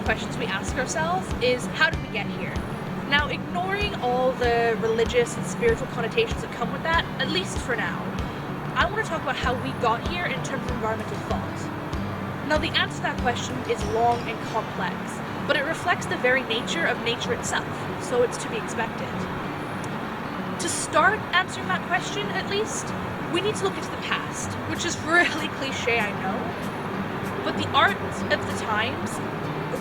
questions we ask ourselves is, how did we get here? Now, ignoring all the religious and spiritual connotations that come with that, at least for now, I want to talk about how we got here in terms of environmental thought. Now, the answer to that question is long and complex, but it reflects the very nature of nature itself, so it's to be expected. To start answering that question, at least, we need to look into the past, which is really cliche, I know, but the art of the times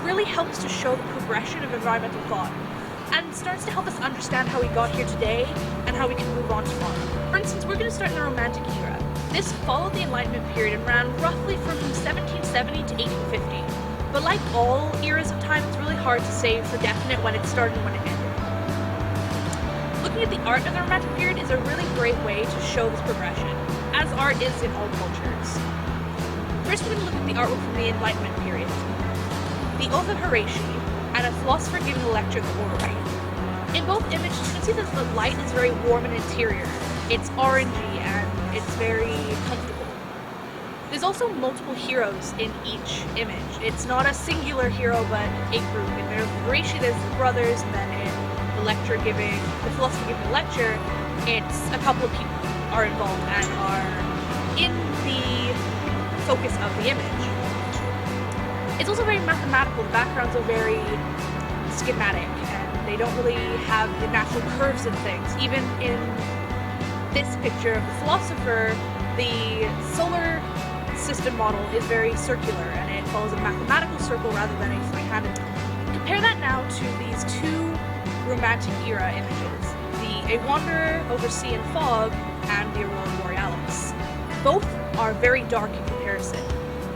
really helps to show the progression of environmental thought, and starts to help us understand how we got here today and how we can move on tomorrow. For instance, we're going to start in the Romantic era. This followed the Enlightenment period and ran roughly from 1770 to 1850. But like all eras of time, it's really hard to say for definite when it started and when it ended. Looking at the art of the Romantic period is a really great way to show this progression, as art is in all cultures. First, we're going to look at the artwork from the Enlightenment period. The Oath of Horatii, and a philosopher giving a lecture at the orrery. In both images, you can see that the light is very warm and interior. It's orangey and it's very comfortable. There's also multiple heroes in each image. It's not a singular hero, but a group. In the Horatii, there's the brothers, and then in the philosopher giving the lecture, it's a couple of people are involved and are in the focus of the image. It's also very mathematical. The backgrounds are very schematic, and they don't really have the natural curves and things. Even in this picture of the philosopher, the solar system model is very circular, and it follows a mathematical circle rather than a free-handed one. Compare that now to these two Romantic era images, the A Wanderer over Sea and Fog and the Aurora Borealis. Both are very dark in comparison.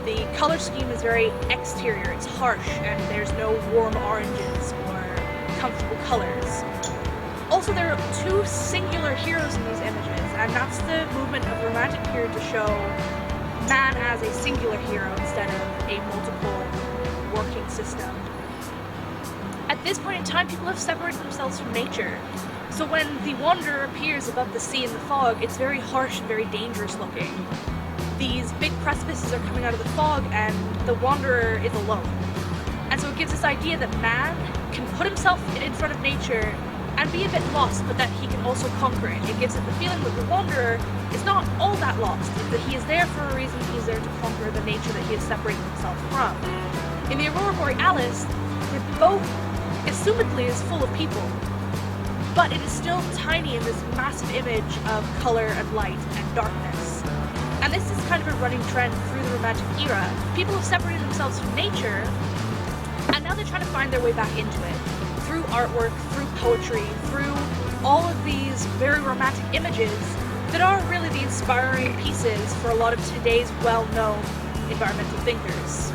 The color scheme is very exterior, it's harsh, and there's no warm oranges or comfortable colors. Also, there are two singular heroes in these images, and that's the movement of the Romantic period to show man as a singular hero instead of a multiple working system. At this point in time, people have separated themselves from nature. So when the Wanderer appears above the sea and the fog, it's very harsh and very dangerous looking. These big precipices are coming out of the fog, and the Wanderer is alone. And so it gives this idea that man can put himself in front of nature and be a bit lost, but that he can also conquer it. It gives it the feeling that the Wanderer is not all that lost, that he is there for a reason. He's there to conquer the nature that he has separated himself from. In the Aurora Borealis, the boat assumedly is full of people, but it is still tiny in this massive image of color and light and darkness. And this is kind of a running trend through the Romantic era. People have separated themselves from nature, and now they're trying to find their way back into it. Through artwork, through poetry, through all of these very romantic images that are really the inspiring pieces for a lot of today's well-known environmental thinkers.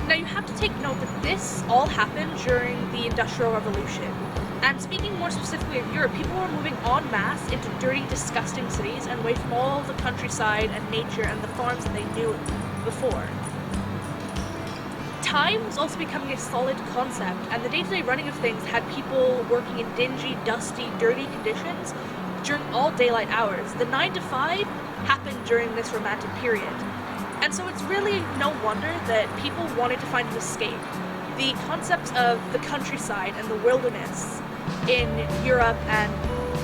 Now, you have to take note that this all happened during the Industrial Revolution. And speaking more specifically of Europe, people were moving en masse into dirty, disgusting cities and away from all the countryside and nature and the farms that they knew before. Time was also becoming a solid concept, and the day-to-day running of things had people working in dingy, dusty, dirty conditions during all daylight hours. The 9 to 5 happened during this Romantic period. And so it's really no wonder that people wanted to find an escape. The concepts of the countryside and the wilderness in Europe and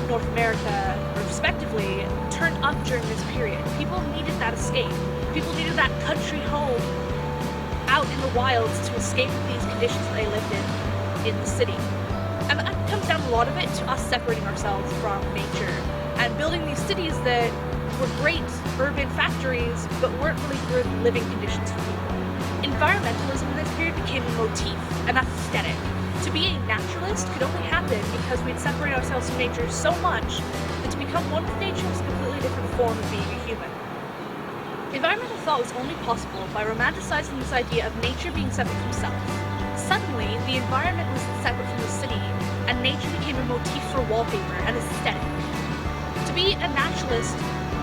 North America, respectively, turned up during this period. People needed that escape. People needed that country home out in the wilds to escape these conditions that they lived in the city. And that comes down a lot of it to us separating ourselves from nature and building these cities that were great urban factories but weren't really good living conditions for people. Environmentalism in this period became a motif, an aesthetic. To be a naturalist could only happen because we'd separate ourselves from nature so much that to become one with nature was a completely different form of being a human. Environmental thought was only possible by romanticizing this idea of nature being separate from self. Suddenly, the environment was separate from the city, and nature became a motif for wallpaper, an aesthetic. To be a naturalist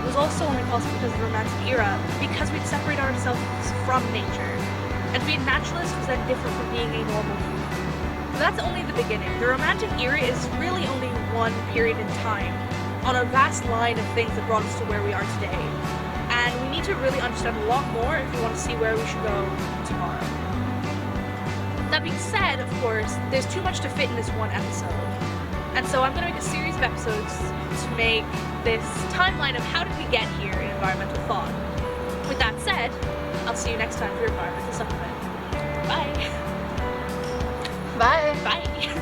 was also only possible because of the Romantic era, because we'd separate ourselves from nature. And to be a naturalist was then different from being a normal human. But that's only the beginning. The Romantic era is really only one period in time on a vast line of things that brought us to where we are today. And we need to really understand a lot more if we want to see where we should go tomorrow. That being said, of course, there's too much to fit in this one episode. And so I'm going to make a series of episodes to make this timeline of how did we get here in environmental thought. With that said, I'll see you next time for your environmental supplement. Bye. Bye. Bye.